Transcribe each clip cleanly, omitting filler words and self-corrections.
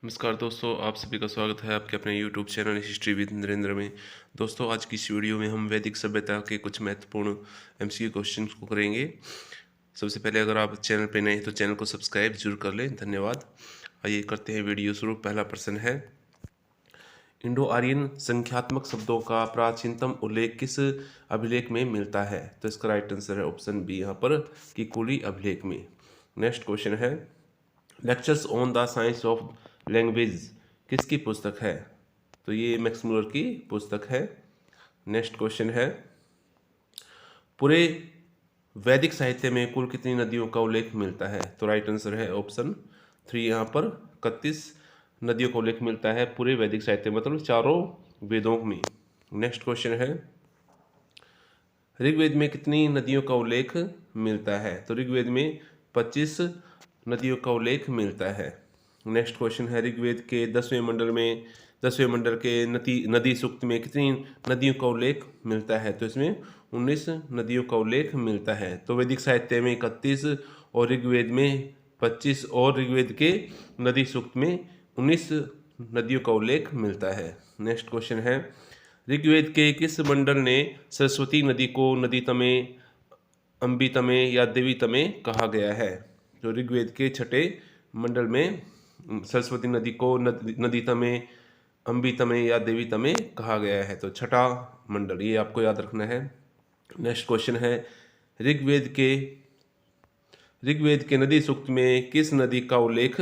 नमस्कार दोस्तों, आप सभी का स्वागत है आपके अपने YouTube channel history with Narendra में। दोस्तों, आज की इस वीडियो में हम वैदिक सभ्यता के कुछ महत्वपूर्ण MCQ क्वेश्चन को करेंगे। सबसे पहले अगर आप चैनल पर नए हैं तो चैनल को सब्सक्राइब जरूर कर लें, धन्यवाद। आइए करते हैं वीडियो शुरू। पहला प्रश्न है, इंडो आर्यन संख्यात्मक शब्दों का प्राचीनतम उल्लेख किस अभिलेख में मिलता है? तो इसका राइट आंसर है ऑप्शन बी, यहाँ पर किकुली अभिलेख में। नेक्स्ट क्वेश्चन है, lectures on the science of language किसकी पुस्तक है? तो ये मैक्स मुलर की पुस्तक है। नेक्स्ट क्वेश्चन है, पूरे वैदिक साहित्य में कुल कितनी नदियों का उल्लेख मिलता है? तो राइट आंसर है ऑप्शन 3, यहाँ पर 31 नदियों का उल्लेख मिलता है पूरे वैदिक साहित्य, मतलब चारों वेदों में। नेक्स्ट क्वेश्चन है, ऋग्वेद में कितनी नदियों का उल्लेख मिलता है? तो ऋग्वेद में 25 नदियों का उल्लेख मिलता है। नेक्स्ट क्वेश्चन है, ऋग्वेद के 10वें मंडल के नदी सूक्त में कितनी नदियों का उल्लेख मिलता है? तो इसमें 19 नदियों का उल्लेख मिलता है। तो वैदिक साहित्य में 31 और ऋग्वेद में 25 और ऋग्वेद के नदी सूक्त में 19 नदियों का उल्लेख मिलता है। नेक्स्ट क्वेश्चन है, ऋग्वेद के किस मंडल ने सरस्वती नदी को नदी तमे, अम्बी तमे या देवी तमे कहा गया है? तो ऋग्वेद के छठे मंडल में सरस्वती नदी को नदी तमे, अम्बी तमे या देवी तमे कहा गया है। तो छठा मंडल, ये आपको याद रखना है। नेक्स्ट क्वेश्चन है, ऋग्वेद के नदी सूक्त में किस नदी का उल्लेख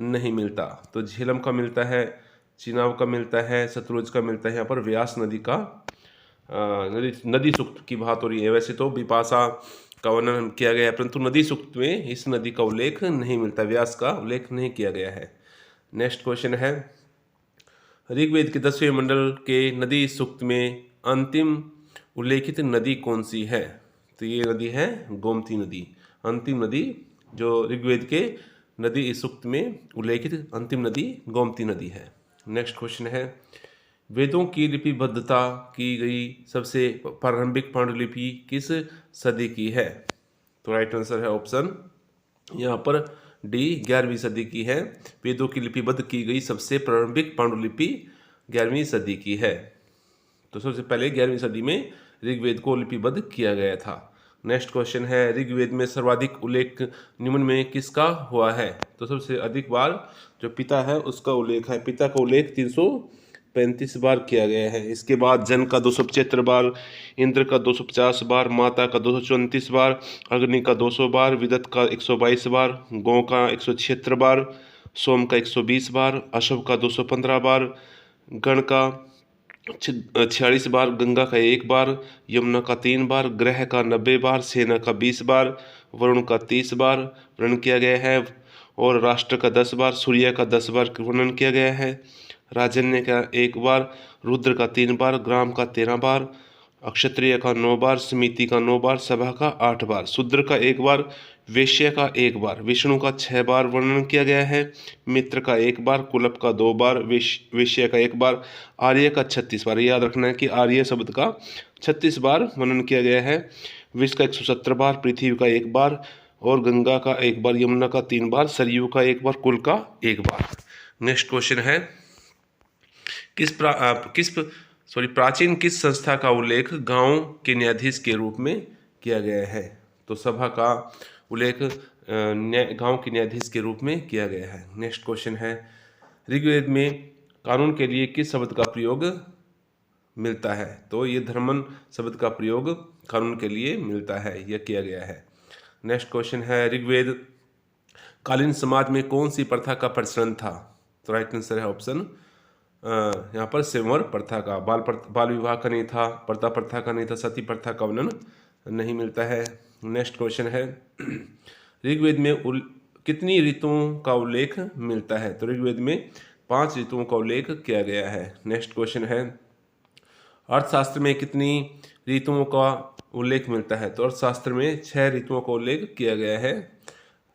नहीं मिलता? तो झेलम का मिलता है, चिनाब का मिलता है, सतलुज का मिलता है। यहाँ पर व्यास नदी का नदी सूक्त की बात हो रही है। वैसे तो बिपाशा का वर्णन किया गया है, परंतु नदी सूक्त में इस नदी का उल्लेख नहीं मिलता, व्यास का उल्लेख नहीं किया गया है। नेक्स्ट क्वेश्चन है, ऋग्वेद के 10वें मंडल के नदी सूक्त में अंतिम उल्लेखित नदी कौन सी है? तो ये नदी है गोमती नदी। अंतिम नदी जो ऋग्वेद के नदी सूक्त में उल्लेखित अंतिम नदी गोमती नदी है। नेक्स्ट क्वेश्चन है, वेदों की लिपिबद्धता की गई सबसे प्रारंभिक पांडुलिपि किस सदी की है? तो राइट आंसर है ऑप्शन यहाँ पर डी, 11वीं सदी की है। वेदों की लिपिबद्ध की गई सबसे प्रारंभिक पांडुलिपि 11वीं सदी की है। तो सबसे पहले 11वीं सदी में ऋग्वेद को लिपिबद्ध किया गया था। नेक्स्ट क्वेश्चन है, ऋग्वेद में सर्वाधिक उल्लेख निम्न में किसका हुआ है? तो सबसे अधिक बार जो पिता है उसका उल्लेख है। पिता का उल्लेख 335 बार किया गया है। इसके बाद जन का 275 बार, इंद्र का 250 बार, माता का 234 बार, अग्नि का 200 बार, विदत का 122 बार, गौ का 176 बार, सोम का 120 बार, अशुभ का 215 बार, गण का 46 बार, गंगा का 1 बार, यमुना का 3 बार, ग्रह का 90 बार, सेना का 20 बार, वरुण का 30 बार वर्णन किया गया है, और राष्ट्र का 10 बार, सूर्य का 10 बार वर्णन किया गया है, राजन्य का 1 बार, रुद्र का 3 बार, ग्राम का 13 बार, अक्षत्रिय का 9 बार, समिति का 9 बार, सभा का 8 बार, शूद्र का 1 बार, वैश्य का 1 बार, विष्णु का 6 बार वर्णन किया गया है, मित्र का 1 बार, कुलप का 2 बार, वैश्य का 1 बार, आर्य का 36 बार। याद रखना है कि आर्य शब्द का 36 बार वर्णन किया गया है। विश्व का 170 बार, पृथ्वी का 1 बार, और गंगा का 1 बार, यमुना का 3 बार, सरयू का 1 बार, कुल का 1 बार। नेक्स्ट क्वेश्चन है, प्राचीन किस संस्था का उल्लेख गांव के न्यायाधीश के रूप में किया गया है? तो सभा का उल्लेख गांव के न्यायाधीश के रूप में किया गया है। नेक्स्ट क्वेश्चन है, ऋग्वेद में कानून के लिए किस शब्द का प्रयोग मिलता है? तो ये धर्मन शब्द का प्रयोग कानून के लिए मिलता है, यह किया गया है। नेक्स्ट क्वेश्चन है, ऋग्वेद कालीन समाज में कौन सी प्रथा का प्रचलन था? तो राइट आंसर है ऑप्शन यहाँ पर सेवर प्रथा का। बाल विवाह का नहीं था, पर्दा प्रथा का नहीं था, सती प्रथा का वर्णन नहीं मिलता है। नेक्स्ट क्वेश्चन है, ऋग्वेद में कितनी ऋतुओं का उल्लेख मिलता है? तो ऋग्वेद में 5 ऋतुओं का उल्लेख किया गया है। नेक्स्ट क्वेश्चन है, अर्थशास्त्र में कितनी ऋतुओं का उल्लेख मिलता है? तो अर्थशास्त्र में 6 ऋतुओं का उल्लेख किया गया है,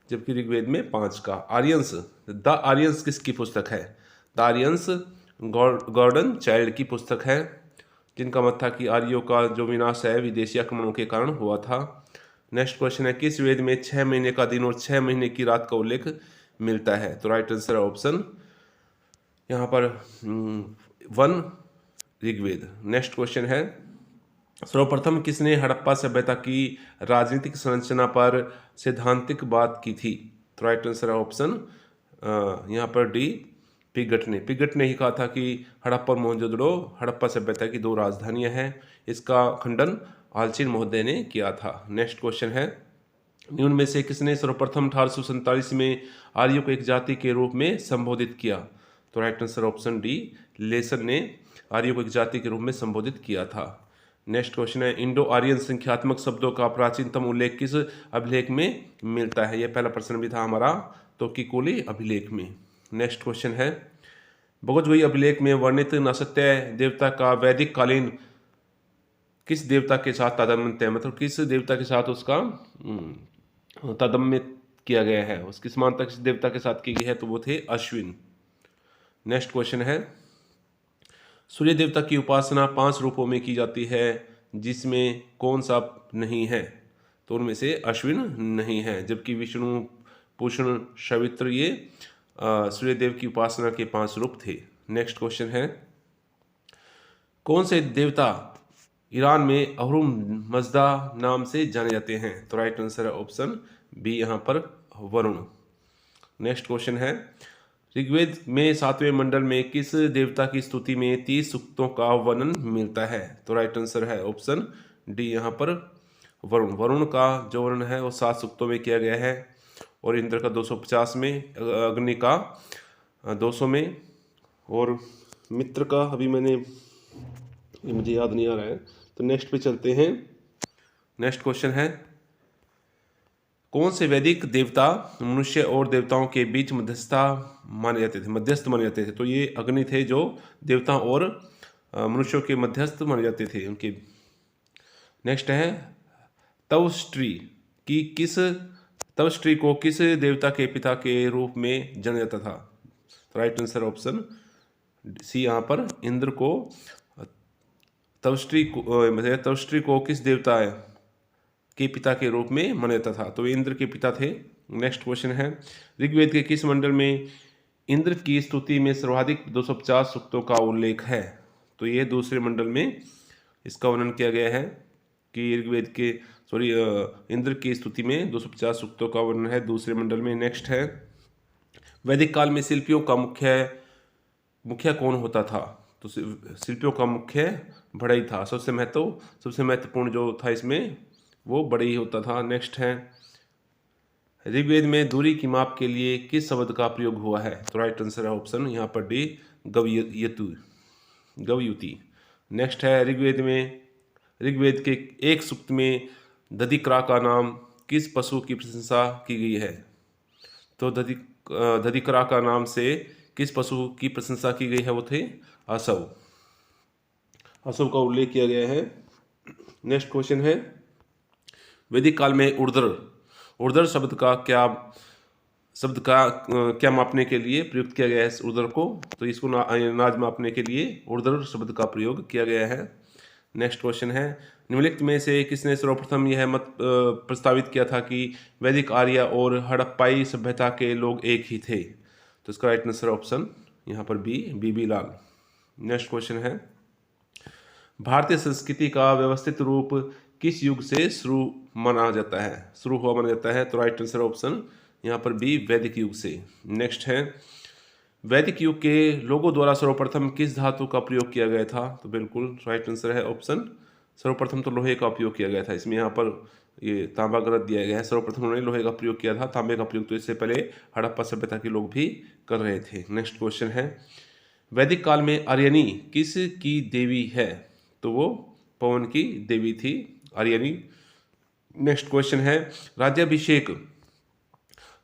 जबकि ऋग्वेद में 5 का। द आर्यंस किसकी पुस्तक है? द आर्यंस गॉर्डन चाइल्ड की पुस्तक है, जिनका मत था कि आर्यों का जो विनाश है विदेशी आक्रमणों के कारण हुआ था। नेक्स्ट क्वेश्चन है, किस वेद में 6 महीने का दिन और 6 महीने की रात का उल्लेख मिलता है? तो राइट आंसर है ऑप्शन यहाँ पर 1 ऋग्वेद। नेक्स्ट क्वेश्चन है, सर्वप्रथम किसने हड़प्पा सभ्यता की राजनीतिक संरचना पर सैद्धांतिक बात की थी? तो राइट आंसर है ऑप्शन यहाँ पर डी, पिगट ने ही कहा था कि हड़प्पा और मोहनजोदड़ो हड़प्पा सभ्यता की 2 राजधानियां हैं। इसका खंडन आलचिन महोदय ने किया था। नेक्स्ट क्वेश्चन है, निम्न में से किसने सर्वप्रथम 1847 में आर्यों को एक जाति के रूप में संबोधित किया? तो right answer option D, lesson ने आर्यों को एक जाति के रूप में संबोधित किया था। नेक्स्ट क्वेश्चन है, इंडो आर्यन संख्यात्मक शब्दों का प्राचीनतम उल्लेख किस अभिलेख में मिलता है? यह पहला प्रश्न भी था हमारा, तो किकोली अभिलेख में। नेक्स्ट क्वेश्चन है, भोजगोई अभिलेख में वर्णित नसत्य देवता का वैदिक कालीन किस देवता के साथ तादात्म्य है, मतलब किस देवता के साथ उसका तादात्म्य किया गया है, उसकी समानता किस देवता के साथ की गई है? तो वो थे अश्विन। नेक्स्ट क्वेश्चन है, सूर्य देवता की उपासना 5 रूपों में की जाती है, जिसमें कौन सा नहीं है? तो उनमें से अश्विन नहीं है, जबकि विष्णु, पूषण, सवित्र ये सूर्यदेव की उपासना के 5 रूप थे। नेक्स्ट क्वेश्चन है, कौन से देवता ईरान में अहुरुम मजदा नाम से जाने जाते हैं? तो राइट आंसर है ऑप्शन बी, यहाँ पर वरुण। नेक्स्ट क्वेश्चन है, ऋग्वेद में 7वें मंडल में किस देवता की स्तुति में 30 सूक्तों का वर्णन मिलता है? तो राइट आंसर है ऑप्शन डी, यहाँ पर वरुण। वरुण का जो वर्णन है वो 7 सूक्तों में किया गया है, और इंद्र का 250 में, अग्नि का 200 में, और मित्र का अभी ये मुझे याद नहीं आ रहा है, तो नेक्स्ट पे चलते हैं। नेक्स्ट क्वेश्चन है, कौन से वैदिक देवता मनुष्य और देवताओं के बीच मध्यस्थ माने जाते थे? तो ये अग्नि थे, जो देवताओं और मनुष्यों के मध्यस्थ माने जाते थे उनके। नेक्स्ट है, तवस्ट्री को किस देवता के पिता के रूप में जाना जाता था? तो राइट आंसर ऑप्शन सी, यहाँ पर इंद्र को तवस्ट्री को किस देवता के पिता के रूप में माना जाता था? तो इंद्र के पिता थे। नेक्स्ट क्वेश्चन है, ऋग्वेद के किस मंडल में इंद्र की स्तुति में सर्वाधिक 250 सूक्तों का उल्लेख है? तो ये दूसरे मंडल में इसका वर्णन किया गया है कि ऋग्वेद के इंद्र की स्तुति में 250 सूक्तों का वर्णन है दूसरे मंडल में। नेक्स्ट है, वैदिक काल में शिल्पियों का मुखिया कौन होता था? तो शिल्पियों का मुख्य बढ़ई था। सबसे महत्वपूर्ण जो था इसमें वो बढ़ई होता था। नेक्स्ट है, ऋग्वेद में दूरी की माप के लिए किस शब्द का प्रयोग हुआ है? तो राइट आंसर है ऑप्शन यहाँ पर डी, गवयुति। नेक्स्ट है, ऋग्वेद के एक सूक्त में दधिक्रा का नाम किस पशु की प्रशंसा की गई है? तो दधिक्रा का नाम से किस पशु की प्रशंसा की गई है? वो थे असव का उल्लेख किया गया है। नेक्स्ट क्वेश्चन है, वैदिक काल में उर्दर शब्द का क्या मापने के लिए प्रयुक्त किया गया है? उर्दर को, तो इसको अनाज मापने के लिए उर्दर शब्द का प्रयोग किया गया है। नेक्स्ट क्वेश्चन है, निम्नलिखित में से किसने सर्वप्रथम यह मत प्रस्तावित किया था कि वैदिक आर्य और हड़प्पाई सभ्यता के लोग एक ही थे? तो इसका राइट आंसर ऑप्शन यहाँ पर बी लाल। नेक्स्ट क्वेश्चन है, भारतीय संस्कृति का व्यवस्थित रूप किस युग से शुरू हुआ माना जाता है? तो राइट आंसर ऑप्शन यहाँ पर बी, वैदिक युग से। नेक्स्ट है, वैदिक युग के लोगों द्वारा सर्वप्रथम किस धातु का प्रयोग किया गया था? तो बिल्कुल राइट आंसर है ऑप्शन, सर्वप्रथम तो लोहे का उपयोग किया गया था। इसमें यहाँ पर ये तांबा गलत दिया गया है, सर्वप्रथम उन्होंने लोहे का प्रयोग किया था, तांबे का प्रयोग तो इससे पहले हड़प्पा सभ्यता के लोग भी कर रहे थे। नेक्स्ट क्वेश्चन है, वैदिक काल में आर्यनी किस की देवी है? तो वो पवन की देवी थी आर्यनी। नेक्स्ट क्वेश्चन है,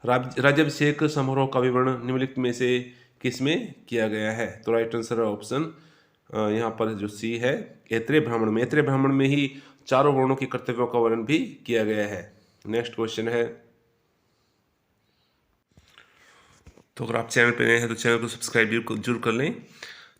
राज्याभिषेक समारोह का विवरण निम्नलिखित में से किसमें किया गया है? तो राइट आंसर है ऑप्शन यहाँ पर जो सी है, ऐत्रेय ब्राह्मण में ही चारों वर्णों के कर्तव्यों का वर्णन भी किया गया है। नेक्स्ट क्वेश्चन है, तो अगर आप चैनल पर नए हैं तो चैनल को सब्सक्राइब जरूर कर लें।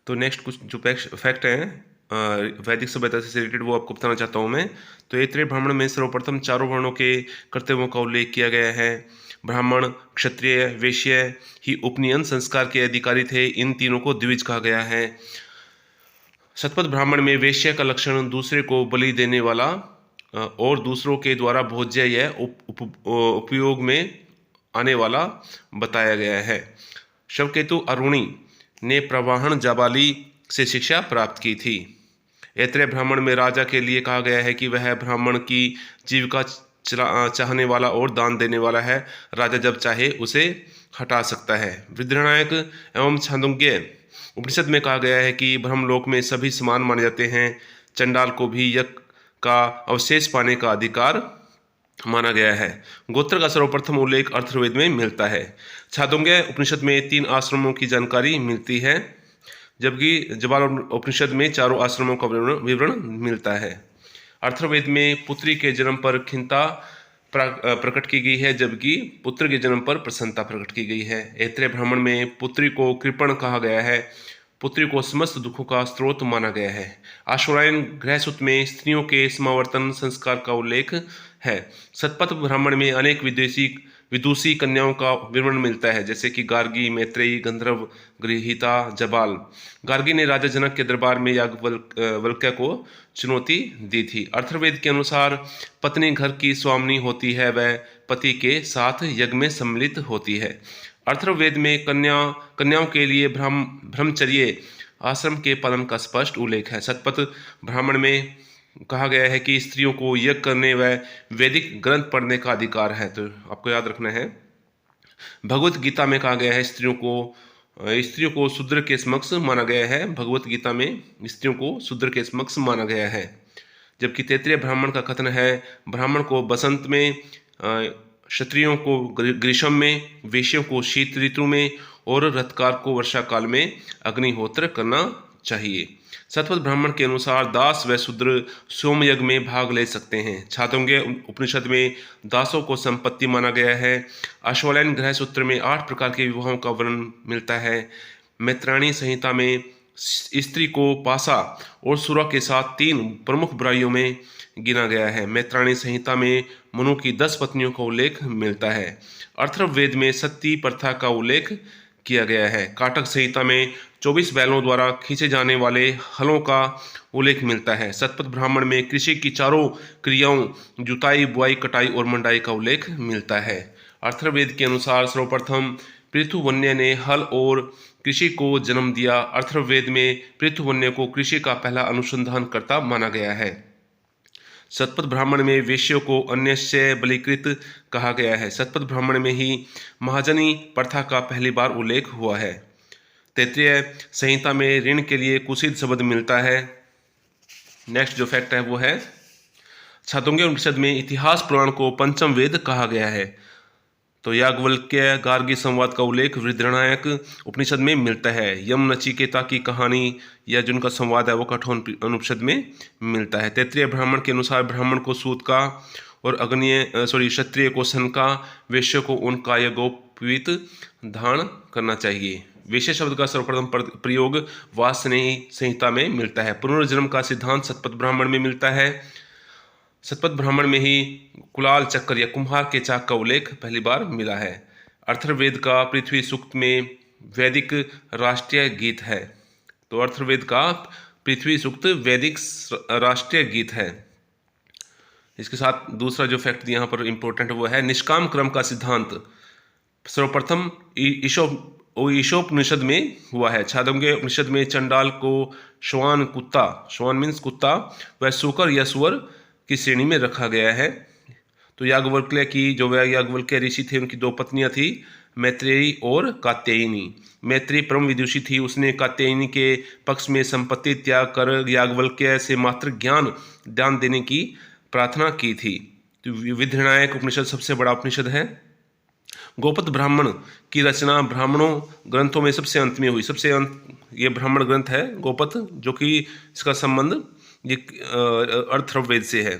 तो नेक्स्ट कुछ जो फैक्ट हैं वैदिक सभ्यता से रिलेटेड वो आपको बताना चाहता हूँ मैं। तो ऐत्रेय ब्राह्मण में सर्वप्रथम चारों वर्णों के कर्तव्यों का उल्लेख किया गया है। ब्राह्मण, क्षत्रिय, वैश्य ही उपनयन संस्कार के अधिकारी थे। इन तीनों को द्विज कहा गया है। शतपथ ब्राह्मण में वैश्य का लक्षण दूसरे को बलि देने वाला और दूसरों के द्वारा भोज्य या उपयोग में आने वाला बताया गया है। शवकेतु अरुणी ने प्रवाहन जाबाली से शिक्षा प्राप्त की थी। ऐत्रेय ब्राह्मण में राजा के लिए कहा गया है कि वह ब्राह्मण की जीविका चाहने वाला और दान देने वाला है। राजा जब चाहे उसे हटा सकता है। वृद्धनायक एवं छांदोग्य उपनिषद में कहा गया है कि ब्रह्मलोक में सभी समान माने जाते हैं। चंडाल को भी यज्ञ का अवशेष पाने का अधिकार माना गया है। गोत्र का सर्वप्रथम उल्लेख अथर्ववेद में मिलता है। छांदोग्य उपनिषद में 3 आश्रमों की जानकारी मिलती है, जबकि जबाल उपनिषद में 4 आश्रमों का विवरण मिलता है। अथर्ववेद में पुत्री के जन्म पर खिन्नता प्रकट की गई है, जबकि पुत्र के जन्म पर प्रसन्नता प्रकट की गई है। ऐत्रेय ब्राह्मण में पुत्री को कृपण कहा गया है। पुत्री को समस्त दुखों का स्रोत माना गया है। आश्वलायन गृहसूत्र में स्त्रियों के समावर्तन संस्कार का उल्लेख है। शतपथ ब्राह्मण में अनेक विदुषी कन्याओं का विवरण मिलता है, जैसे कि गार्गी, मैत्रेयी, गंधर्व, गृहीता, जबाल। गार्गी ने राजा जनक के दरबार में याज्ञवल्क्य को चुनौती दी थी। अथर्ववेद के अनुसार पत्नी घर की स्वामिनी होती है, वह पति के साथ यज्ञ में सम्मिलित होती है। अथर्ववेद में कन्याओं के लिए ब्रह्मचर्य आश्रम के पालन का स्पष्ट उल्लेख है। शतपथ ब्राह्मण में कहा गया है कि स्त्रियों को यज्ञ करने व वैदिक ग्रंथ पढ़ने का अधिकार है। तो आपको याद रखना है। भगवत गीता में कहा गया है स्त्रियों को शूद्र के समक्ष माना गया है। भगवत गीता में स्त्रियों को शूद्र के समक्ष माना गया है। जबकि तैत्तिरीय ब्राह्मण का कथन है ब्राह्मण को बसंत में, क्षत्रियों को ग्रीष्म में, वैश्यों को शीत ऋतु में और रथकार को वर्षा काल में अग्निहोत्र करना चाहिए। शतपथ ब्राह्मण के अनुसार दास व शूद्र सोमयज्ञ में भाग ले सकते हैं। छांदोग्य उपनिषद में दासों को संपत्ति माना गया है। आश्वलायन गृहसूत्र में 8 प्रकार के विवाहों का वर्णन मिलता है। मैत्रायणी संहिता में स्त्री को पासा और सुरा के साथ 3 प्रमुख बुराइयों में गिना गया है। मैत्रायणी संहिता में मनु की 10 पत्नियों का उल्लेख मिलता है। अथर्ववेद में सती प्रथा का उल्लेख किया गया है। काटक संहिता में 24 बैलों द्वारा खींचे जाने वाले हलों का उल्लेख मिलता है। शतपथ ब्राह्मण में कृषि की 4 क्रियाओं जुताई, बुआई, कटाई और मंडाई का उल्लेख मिलता है। अथर्ववेद के अनुसार सर्वप्रथम पृथुवन्य ने हल और कृषि को जन्म दिया। अथर्ववेद में पृथुवन्य को कृषि का पहला अनुसंधानकर्ता माना गया है। शतपथ ब्राह्मण में वैश्यों को अन्यस्य बलिकृत कहा गया है। शतपथ ब्राह्मण में ही महाजनी प्रथा का पहली बार उल्लेख हुआ है। तैत्तिरीय संहिता में ऋण के लिए कुशित शब्द मिलता है। नेक्स्ट जो फैक्ट है वो है छांदोग्य उपनिषद में इतिहास पुराण को पंचम वेद कहा गया है। तो याज्ञवल्क्य गार्गी संवाद का उल्लेख वृद्धनायक उपनिषद में मिलता है। यम नचिकेता की कहानी या जिनका संवाद है वो कठोर उपनिषद में मिलता है। तैत्तिरीय ब्राह्मण के अनुसार ब्राह्मण को सूत का और क्षत्रिय को सन का, वैश्य को ऊन का या गोपवीत धारण करना चाहिए। वैश्य शब्द का सर्वप्रथम प्रयोग वासनेयी संहिता में मिलता है। पुनर्जन्म का सिद्धांत शतपथ ब्राह्मण में मिलता है। शतपथ ब्राह्मण में ही कुलाल चक्र या कुम्हार के चाक का उल्लेख पहली बार मिला है। अथर्ववेद का पृथ्वी सूक्त में वैदिक राष्ट्रीय गीत है। तो अथर्ववेद का पृथ्वी सूक्त वैदिक राष्ट्रीय गीत है। इसके साथ दूसरा जो फैक्ट यहाँ पर इंपॉर्टेंट वो है निष्काम क्रम का सिद्धांत सर्वप्रथम ईशोपनिषद में हुआ है। छांदोग्य उपनिषद में चंडाल को श्वान कुत्ता, श्वान मीन्स कुत्ता, व सूकर या सुअर की श्रेणी में रखा गया है। तो याज्ञवल्क्य ऋषि थे, उनकी 2 पत्नियां थी, मैत्रेयी और कात्यायनी। मैत्रेयी परम विदुषी थी। उसने कात्यायनी के पक्ष में संपत्ति त्याग कर याज्ञवल्क्य से मात्र दान देने की प्रार्थना की थी। तो विधिनायक उपनिषद सबसे बड़ा उपनिषद है। गोपद ब्राह्मण की रचना ब्राह्मणों ग्रंथों में सबसे अंत में हुई। सबसे अंत ये ब्राह्मण ग्रंथ है गोपद, जो कि इसका संबंध ये अथर्ववेद से है।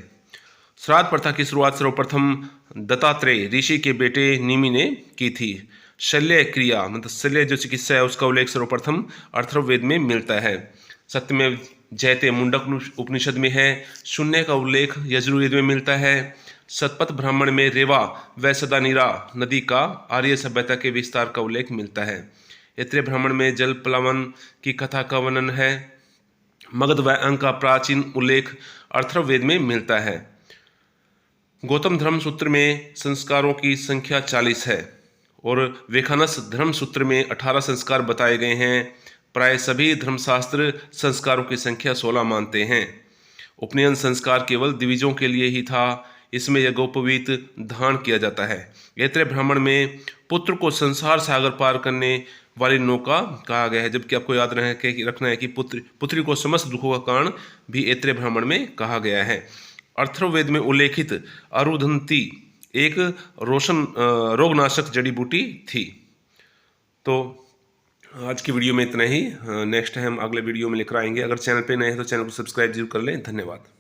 श्राद्ध प्रथा की शुरुआत सर्वप्रथम दत्तात्रेय ऋषि के बेटे निमि ने की थी। शल्य क्रिया मतलब शल्य जो चिकित्सा है उसका उल्लेख सर्वप्रथम अथर्ववेद में मिलता है। सत्यमेव जयते मुंडक उपनिषद में है। शून्य का उल्लेख यजुर्वेद में मिलता है। शतपथ ब्राह्मण में रेवा व सदानीरा नदी का आर्य सभ्यता के विस्तार का उल्लेख मिलता है। ऐत्रेय ब्राह्मण में जल प्लावन की कथा का वर्णन है। मगध व अंक का प्राचीन उल्लेख अथर्ववेद में मिलता है। गौतम धर्म सूत्र में संस्कारों की संख्या 40 है और वेखानस धर्म सूत्र में 18 संस्कार बताए गए हैं। प्राय सभी धर्मशास्त्र संस्कारों की संख्या 16 मानते हैं। उपनयन संस्कार केवल द्विजों के लिए ही था। इसमें यज्ञोपवीत दान किया जाता है। ऐत्रेय ब्राह्मण में पुत्र को संसार सागर पार करने वाली नौका कहा गया है, जबकि आपको याद रखना है कि पुत्री को समस्त दुखों का कारण भी ऐत्रेय ब्राह्मण में कहा गया है। अथर्ववेद में उल्लेखित अरुधंती एक रोगनाशक जड़ी बूटी थी। तो आज की वीडियो में इतना ही। नेक्स्ट हम अगले वीडियो में लेकर आएंगे। अगर चैनल पे नए हैं तो चैनल को सब्सक्राइब जरूर कर लें। धन्यवाद।